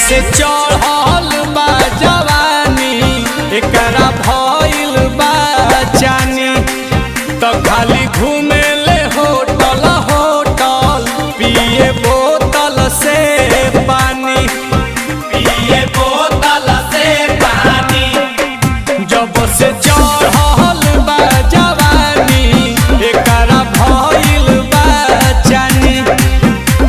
से चढ़ल बा जवानी एकरा भइल बा जानी तो खाली घूमे ले होटल होटल पिए बोतल से पानी जब से चढ़ल बा जवानी एकरा भइल बा जानी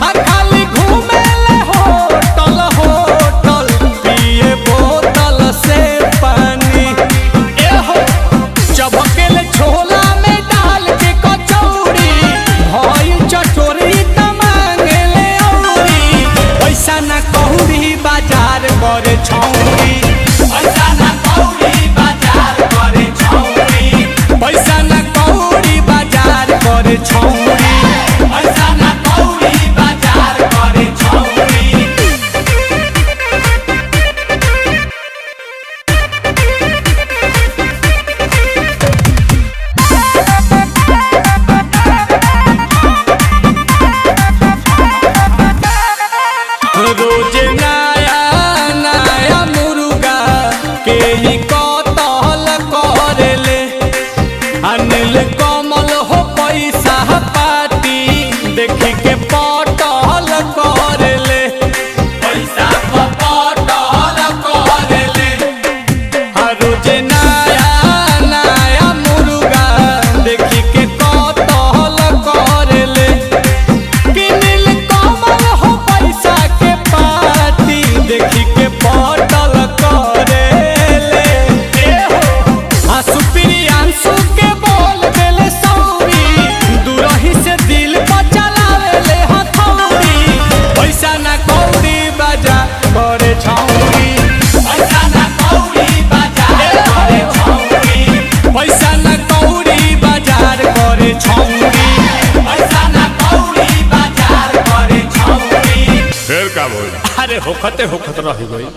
खाली घूमे ले होटल होटल पिए बोतल से पानी एहो चबकेले छोला में डाल के कचौड़ी भइल चटोरी त मांगेले औरी पैसा ना कहूरी बाजार करे छौरी पैसा ना कहूरी बाजार करे छौरी पैसा ना कहूरी बाजार करे छौरी पैसा ना कहूरी बाजार करे छौरी रोज नया नया मुर्गा के ही कतल करेले अनिल कमल हो पैसा पाती देखी के पटल करेले पैसा पटल करेले रोज नया नया मुर्गा देखी के कतल करेले किनिल कमल हो पैसा के पाती देखी के पटल करेले आंसू प्रियांशु के बोल देले सौरी दूरही से दिल पर चलावेले हथौड़ी पैसा ना कौड़ी बाजा करे छौरी पैसा ना कौड़ी बाजार करे छौरी पैसा ना कौड़ी बाजार करे छौरी पैसा ना कौड़ी बाजार करे छौरी फिर का बोल। अरे होखते होखत रह गई।